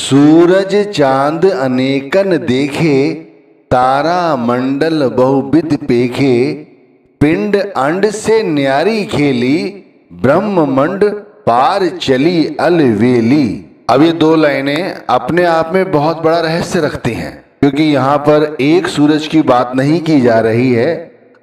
सूरज चांद अनेकन देखे, तारा मंडल बहुविध पेखे। पिंड अंड से न्यारी खेली, ब्रह्ममंड पार चली अलवेली। अब ये दो लाइनें अपने आप में बहुत बड़ा रहस्य रखती हैं, क्योंकि यहाँ पर एक सूरज की बात नहीं की जा रही है,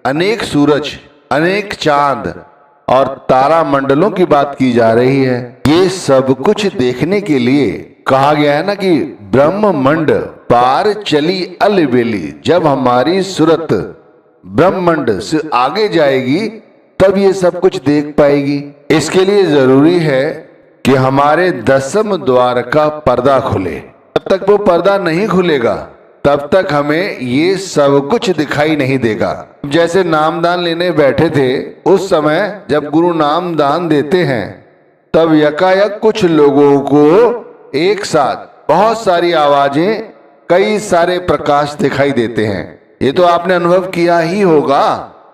अनेक सूरज, अनेक चांद और तारा मंडलों की बात की जा रही है। ये सब कुछ देखने के लिए कहा गया है ना कि ब्रह्ममंड पार चली अलबेली। जब हमारी सूरत ब्रह्मंड से आगे जाएगी तब ये सब कुछ देख पाएगी। इसके लिए जरूरी है कि हमारे दसम द्वार का पर्दा खुले। जब तक वो पर्दा नहीं खुलेगा तब तक हमें ये सब कुछ दिखाई नहीं देगा। जैसे नामदान लेने बैठे थे, उस समय जब गुरु नामदान देते हैं तब यकायक कुछ लोगों को एक साथ बहुत सारी आवाजें, कई सारे प्रकाश दिखाई देते हैं। ये तो आपने अनुभव किया ही होगा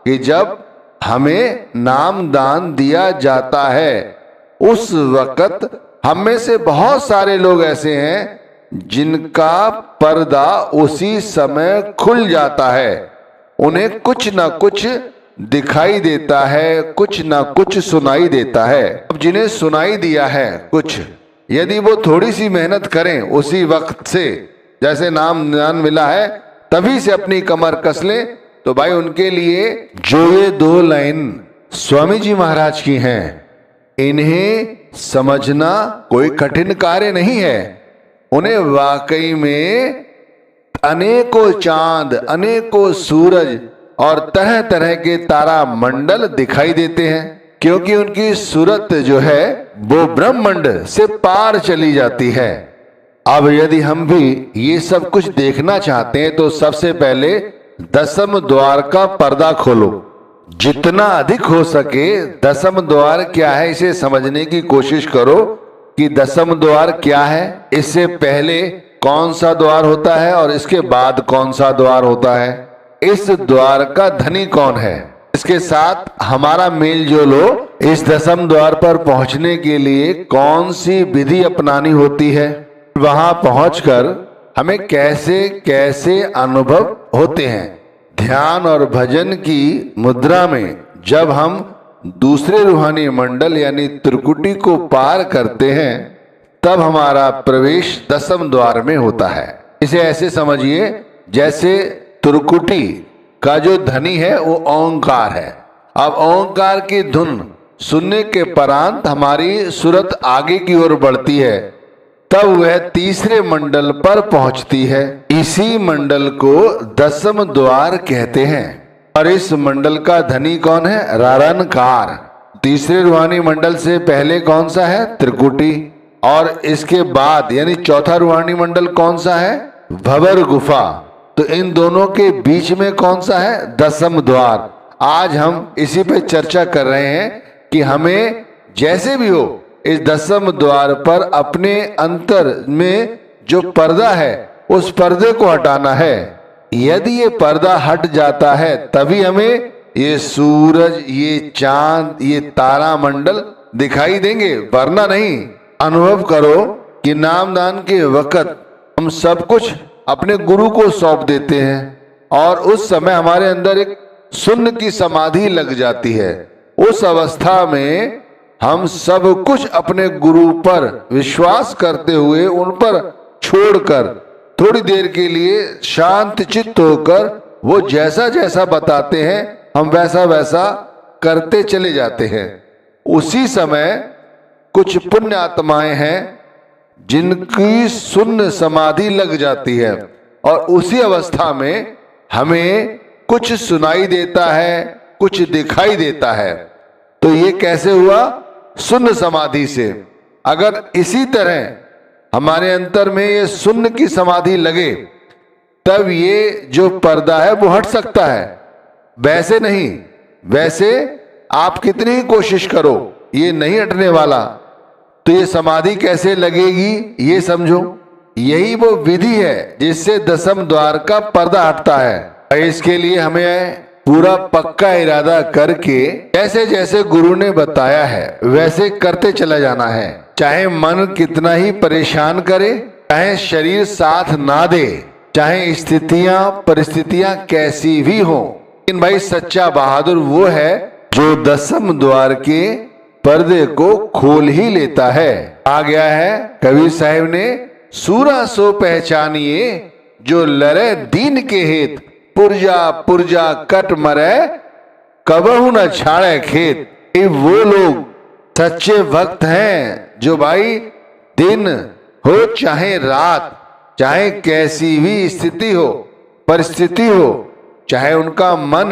कि जब हमें नामदान दिया जाता है उस वक्त हम में से बहुत सारे लोग ऐसे हैं जिनका पर्दा उसी समय खुल जाता है। उन्हें कुछ ना कुछ दिखाई देता है, कुछ ना कुछ सुनाई देता है। अब जिन्हें सुनाई दिया है कुछ, यदि वो थोड़ी सी मेहनत करें उसी वक्त से, जैसे नाम दान मिला है तभी से अपनी कमर कस लें, तो भाई उनके लिए जो ये दो लाइन स्वामी जी महाराज की हैं, इन्हें समझना कोई कठिन कार्य नहीं है। उन्हें वाकई में अनेकों चांद, अनेकों सूरज और तरह तरह के तारा मंडल दिखाई देते हैं, क्योंकि उनकी सूरत जो है वो ब्रह्मंड से पार चली जाती है। अब यदि हम भी ये सब कुछ देखना चाहते हैं तो सबसे पहले दसम द्वार का पर्दा खोलो। जितना अधिक हो सके दसम द्वार क्या है इसे समझने की कोशिश करो कि दसम द्वार क्या है, इससे पहले कौन सा द्वार होता है और इसके बाद कौन सा द्वार होता है, इस द्वार का धनी कौन है, इसके साथ हमारा मेल जोलो, इस दसम द्वार पर पहुंचने के लिए कौन सी विधि अपनानी होती है, वहां पहुंचकर हमें कैसे कैसे अनुभव होते हैं। ध्यान और भजन की मुद्रा में जब हम दूसरे रूहानी मंडल यानी त्रिकुटी को पार करते हैं तब हमारा प्रवेश दसम द्वार में होता है। इसे ऐसे समझिए जैसे त्रिकुटी का जो धनी है वो ओंकार है। अब ओंकार की धुन सुनने के परांत हमारी सूरत आगे की ओर बढ़ती है, तब वह तीसरे मंडल पर पहुंचती है। इसी मंडल को दसम द्वार कहते हैं। और इस मंडल का धनी कौन है? रारणकार। तीसरे रूहानी मंडल से पहले कौन सा है? त्रिकुटी। और इसके बाद यानी चौथा रूहानी मंडल कौन सा है? भंवर गुफा। तो इन दोनों के बीच में कौन सा है? दसम द्वार। आज हम इसी पे चर्चा कर रहे हैं कि हमें जैसे भी हो इस दसम द्वार पर अपने अंतर में जो पर्दा है उस पर्दे को हटाना है। यदि ये पर्दा हट जाता है तभी हमें ये सूरज, ये चांद, ये तारा मंडल दिखाई देंगे, वरना नहीं। अनुभव करो कि नामदान के वक्त हम सब कुछ अपने गुरु को सौंप देते हैं और उस समय हमारे अंदर एक शून्य की समाधि लग जाती है। उस अवस्था में हम सब कुछ अपने गुरु पर विश्वास करते हुए उन पर छोड़कर थोड़ी देर के लिए शांत चित्त होकर वो जैसा जैसा बताते हैं हम वैसा वैसा करते चले जाते हैं। उसी समय कुछ पुण्य आत्माएं हैं जिनकी शून्य समाधि लग जाती है और उसी अवस्था में हमें कुछ सुनाई देता है, कुछ दिखाई देता है। तो ये कैसे हुआ? शून्य समाधि से। अगर इसी तरह हमारे अंतर में ये शून्य की समाधि लगे तब ये जो पर्दा है वो हट सकता है, वैसे नहीं। वैसे आप कितनी ही कोशिश करो ये नहीं हटने वाला। तो ये समाधि कैसे लगेगी ये समझो। यही वो विधि है जिससे दसम द्वार का पर्दा हटता है। इसके लिए हमें पूरा पक्का इरादा करके जैसे जैसे गुरु ने बताया है वैसे करते चला जाना है। चाहे मन कितना ही परेशान करे, चाहे शरीर साथ ना दे, चाहे स्थितियां परिस्थितियां कैसी भी हो। लेकिन भाई सच्चा बहादुर वो है जो दसम द्वार के पर्दे को खोल ही लेता है। आ गया है कबीर साहब ने, सूरा सो पहचानिए जो लड़े दीन के हेत, पुरजा पुरजा कट मरे कबहू न छाड़े खेत। ये वो लोग सच्चे भक्त हैं जो भाई दिन हो चाहे रात, चाहे कैसी भी स्थिति हो परिस्थिति हो, चाहे उनका मन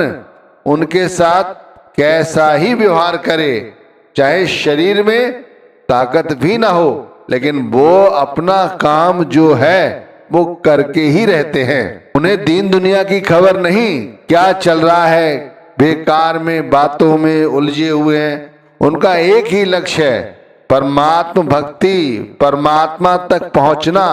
उनके साथ कैसा ही व्यवहार करे, चाहे शरीर में ताकत भी ना हो, लेकिन वो अपना काम जो है वो करके ही रहते हैं। उन्हें दीन दुनिया की खबर नहीं, क्या चल रहा है, बेकार में बातों में उलझे हुए हैं। उनका एक ही लक्ष्य है, परमात्मा भक्ति, परमात्मा तक पहुंचना,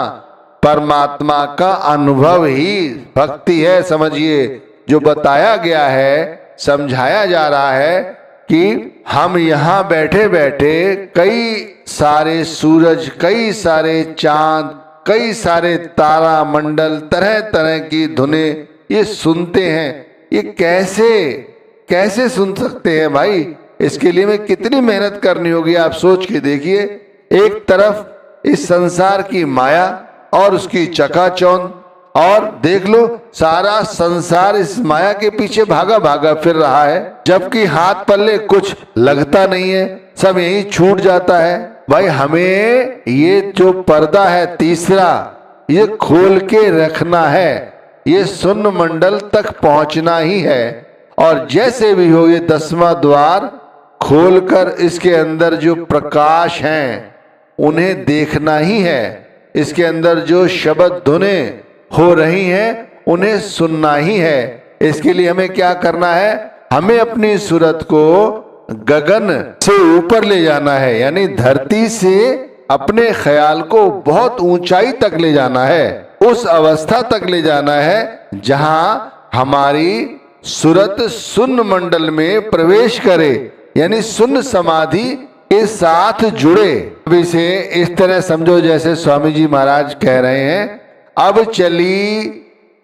परमात्मा का अनुभव ही भक्ति है। समझिए, जो बताया गया है, समझाया जा रहा है कि हम यहाँ बैठे बैठे कई सारे सूरज, कई सारे चांद, कई सारे तारा मंडल, तरह तरह की धुनें ये सुनते हैं। ये कैसे सुन सकते हैं भाई? इसके लिए में कितनी मेहनत करनी होगी, आप सोच के देखिए। एक तरफ इस संसार की माया और उसकी चकाचौंध, और देख लो सारा संसार इस माया के पीछे भागा भागा फिर रहा है, जबकि हाथ पल्ले कुछ लगता नहीं है, सब यही छूट जाता है। भाई हमें ये जो पर्दा है तीसरा, ये खोल के रखना है, ये शून्य मंडल तक पहुंचना ही है। और जैसे भी हो ये दसवां द्वार खोलकर इसके अंदर जो प्रकाश हैं उन्हें देखना ही है। इसके अंदर जो शब्द धुनें हो रही हैं उन्हें सुनना ही है। इसके लिए हमें क्या करना है? हमें अपनी सूरत को गगन से ऊपर ले जाना है, यानी धरती से अपने ख्याल को बहुत ऊंचाई तक ले जाना है, उस अवस्था तक ले जाना है जहां हमारी सूरत शून्य मंडल में प्रवेश करे, यानी शून्य समाधि के साथ जुड़े। अब इसे इस तरह समझो जैसे स्वामी जी महाराज कह रहे हैं, अब चली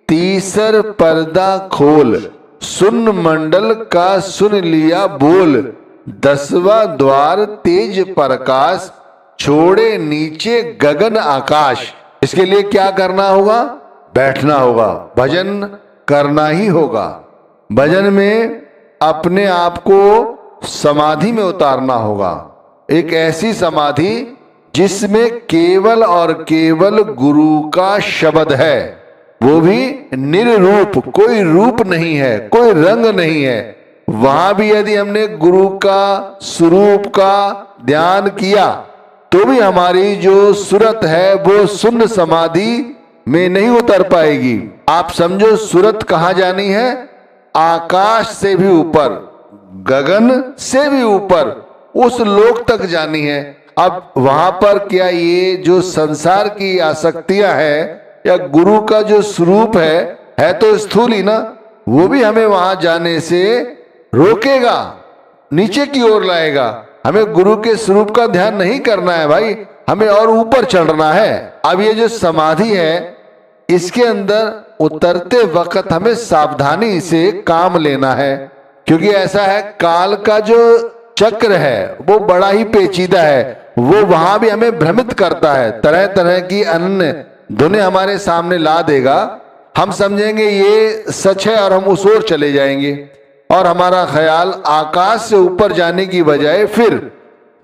तीसर पर्दा खोल, शून्य मंडल का सुन लिया बोल, दसवां द्वार तेज प्रकाश, छोड़े नीचे गगन आकाश। इसके लिए क्या करना होगा? बैठना होगा, भजन करना ही होगा। भजन में अपने आप को समाधि में उतारना होगा, एक ऐसी समाधि जिसमें केवल और केवल गुरु का शब्द है, वो भी निरूप, कोई रूप नहीं है, कोई रंग नहीं है। वहां भी यदि हमने गुरु का स्वरूप का ध्यान किया तो भी हमारी जो सूरत है वो शून्य समाधि में नहीं उतर पाएगी। आप समझो सूरत कहाँ जानी है? आकाश से भी ऊपर, गगन से भी ऊपर, उस लोक तक जानी है। अब वहां पर क्या ये जो संसार की आसक्तियां है या गुरु का जो स्वरूप है तो स्थूल ही ना, वो भी हमें वहां जाने से रोकेगा, नीचे की ओर लाएगा। हमें गुरु के स्वरूप का ध्यान नहीं करना है भाई, हमें और ऊपर चढ़ना है। अब ये जो समाधि है इसके अंदर उतरते वक्त हमें सावधानी से काम लेना है, क्योंकि ऐसा है काल का जो चक्र है वो बड़ा ही पेचीदा है, वो वहां भी हमें भ्रमित करता है, तरह तरह की अन्य धुनें हमारे सामने ला देगा। हम समझेंगे ये सच है और हम उस ओर चले जाएंगे, और हमारा ख्याल आकाश से ऊपर जाने की बजाय फिर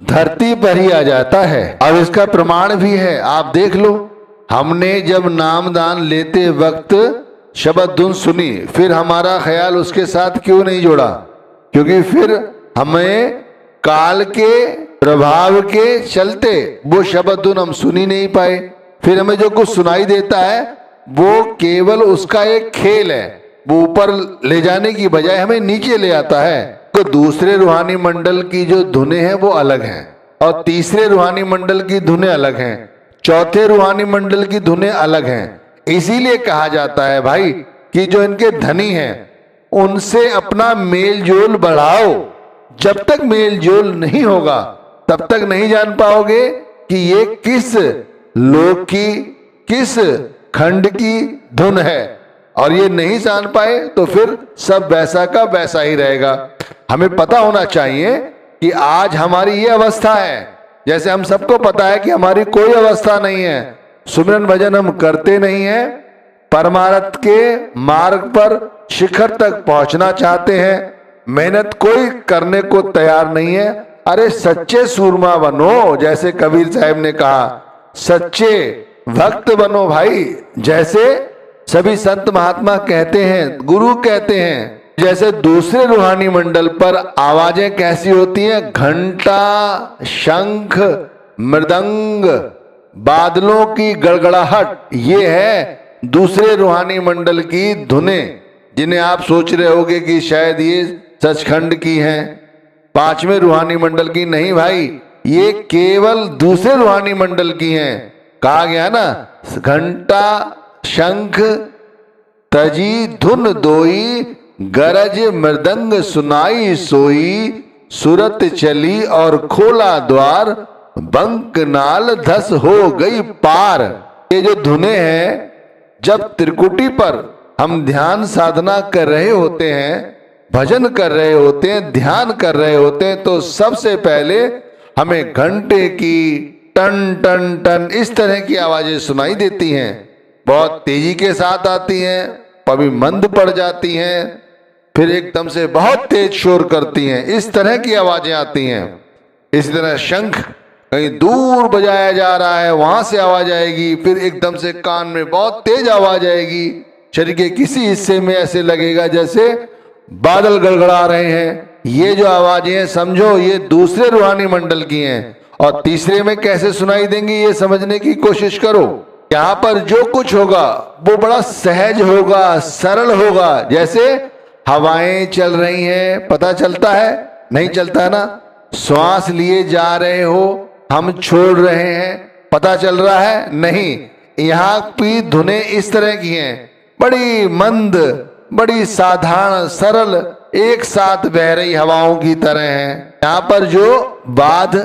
धरती पर ही आ जाता है। अब इसका प्रमाण भी है, आप देख लो। हमने जब नामदान लेते वक्त शब्द धुन सुनी, फिर हमारा ख्याल उसके साथ क्यों नहीं जुड़ा? क्योंकि फिर हमें काल के प्रभाव के चलते वो शब्द धुन हम सुन ही नहीं पाए। फिर हमें जो कुछ सुनाई देता है वो केवल उसका एक खेल है, वो ऊपर ले जाने की बजाय हमें नीचे ले आता है। तो दूसरे रूहानी मंडल की जो धुनें हैं वो अलग हैं, और तीसरे रूहानी मंडल की धुनें अलग हैं, चौथे रूहानी मंडल की धुनें अलग हैं। इसीलिए कहा जाता है भाई कि जो इनके धनी हैं उनसे अपना मेल जोल बढ़ाओ। जब तक मेल जोल नहीं होगा तब तक नहीं जान पाओगे कि ये किस लोक की किस खंड की धुन है, और ये नहीं जान पाए तो फिर सब वैसा का वैसा ही रहेगा। हमें पता होना चाहिए कि आज हमारी ये अवस्था है, जैसे हम सबको पता है कि हमारी कोई अवस्था नहीं है, सुमिरन भजन हम करते नहीं हैं, परमार्थ के मार्ग पर शिखर तक पहुंचना चाहते हैं, मेहनत कोई करने को तैयार नहीं है। अरे सच्चे सूरमा बनो, जैसे कबीर साहब ने कहा, सच्चे भक्त बनो भाई, जैसे सभी संत महात्मा कहते हैं, गुरु कहते हैं। जैसे दूसरे रूहानी मंडल पर आवाजें कैसी होती हैं, घंटा, शंख, मृदंग, बादलों की गड़गड़ाहट, ये है दूसरे रूहानी मंडल की धुनें, जिन्हें आप सोच रहे होगे कि शायद ये सचखंड की हैं, पांचवें रूहानी मंडल की। नहीं भाई, ये केवल दूसरे रूहानी मंडल की हैं। कहा गया ना, घंटा शंख तजी धुन दोई, गरज मृदंग सुनाई सोई, सुरत चली और खोला द्वार, बंक नाल धस हो गई पार। ये जो धुनें हैं, जब त्रिकुटी पर हम ध्यान साधना कर रहे होते हैं, भजन कर रहे होते हैं, ध्यान कर रहे होते हैं, तो सबसे पहले हमें घंटे की टन टन टन इस तरह की आवाजें सुनाई देती हैं। बहुत तेजी के साथ आती हैं, कभी मंद पड़ जाती हैं, फिर एकदम से बहुत तेज शोर करती हैं, इस तरह की आवाजें आती हैं। इसी तरह शंख कहीं दूर बजाया जा रहा है, वहां से आवाज आएगी, फिर एकदम से कान में बहुत तेज आवाज आएगी, शरीर के किसी हिस्से में ऐसे लगेगा जैसे बादल गड़गड़ा रहे हैं। ये जो आवाजें हैं, समझो ये दूसरे रूहानी मंडल की हैं। और तीसरे में कैसे सुनाई देंगी, ये समझने की कोशिश करो। यहाँ पर जो कुछ होगा वो बड़ा सहज होगा, सरल होगा। जैसे हवाएं चल रही हैं, पता चलता है? नहीं चलता है ना। श्वास लिए जा रहे हो, हम छोड़ रहे हैं, पता चल रहा है? नहीं। यहाँ की धुनें इस तरह की हैं, बड़ी मंद, बड़ी साधारण, सरल, एक साथ बह रही हवाओं की तरह है। यहाँ पर जो बाध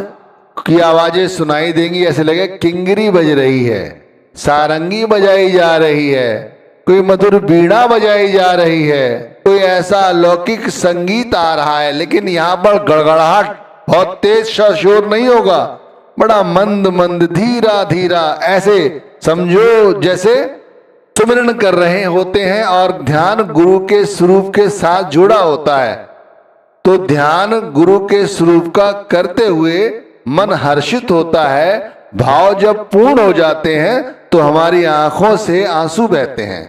की आवाजें सुनाई देंगी, ऐसे लगे किंगरी बज रही है, सारंगी बजाई जा रही है, कोई मधुर बीड़ा बजाई जा रही है, कोई ऐसा अलौकिक संगीत आ रहा है। लेकिन यहाँ पर गड़गड़ाहट, बहुत तेज शोर नहीं होगा, बड़ा मंद मंद, धीरा धीरा, ऐसे समझो जैसे सुमिरन कर रहे होते हैं और ध्यान गुरु के स्वरूप के साथ जुड़ा होता है। तो ध्यान गुरु के स्वरूप का करते हुए मन हर्षित होता है। भाव जब पूर्ण हो जाते हैं तो हमारी आंखों से आंसू बहते हैं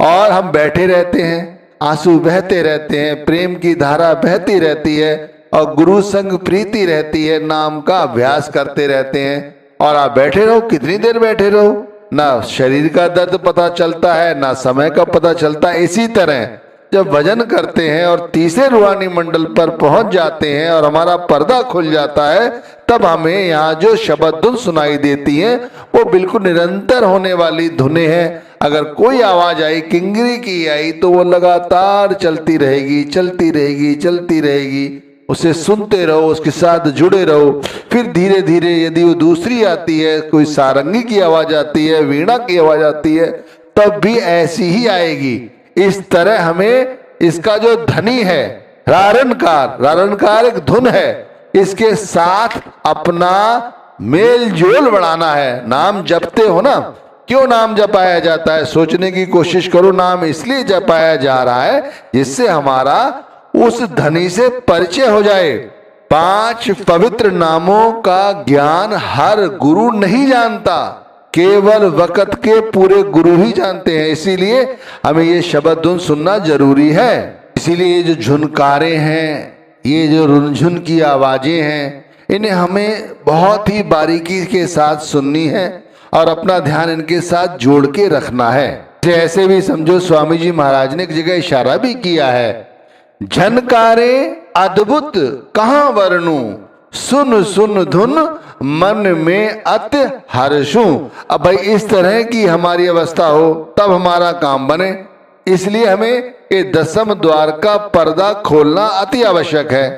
और हम बैठे रहते हैं, आंसू बहते रहते हैं, प्रेम की धारा बहती रहती है और गुरु संग प्रीति रहती है, नाम का अभ्यास करते रहते हैं। और आप बैठे रहो, कितनी देर बैठे रहो, ना शरीर का दर्द पता चलता है, ना समय का पता चलता है। इसी तरह जब भजन करते हैं और तीसरे रूहानी मंडल पर पहुंच जाते हैं और हमारा पर्दा खुल जाता है, तब हमें यहाँ जो शब्द धुन सुनाई देती है वो बिल्कुल निरंतर होने वाली धुनें हैं। अगर कोई आवाज आई, किंगरी की आई, तो वो लगातार चलती रहेगी, चलती रहेगी, चलती रहेगी। उसे सुनते रहो, उसके साथ जुड़े रहो। फिर धीरे धीरे यदि वो दूसरी आती है, कोई सारंगी की आवाज आती है, वीणा की आवाज आती है, तब भी ऐसी ही आएगी। इस तरह हमें इसका जो ध्वनि है, रारणकार, रारणकार एक धुन है, इसके साथ अपना मेल जोल बढ़ाना है। नाम जपते हो ना, क्यों नाम जपाया जाता है, सोचने की कोशिश करो। नाम इसलिए जपाया जा रहा है जिससे हमारा उस ध्वनि से परिचय हो जाए। 5 पवित्र नामों का ज्ञान हर गुरु नहीं जानता, केवल वक़्त के पूरे गुरु ही जानते हैं। इसीलिए हमें ये शब्द धुन सुनना जरूरी है। इसीलिए ये जो झुनकारे हैं, ये जो रुनझुन की आवाजें हैं, इन्हें हमें बहुत ही बारीकी के साथ सुननी है और अपना ध्यान इनके साथ जोड़ के रखना है। ऐसे भी समझो, स्वामी जी महाराज ने एक जगह इशारा भी किया है, झनकारे अद्भुत कहाँ वर्णू, सुन सुन धुन मन में अति हर्षू। अब भाई इस तरह की हमारी अवस्था हो तब हमारा काम बने। इसलिए हमें ये 10वें द्वार का पर्दा खोलना अति आवश्यक है।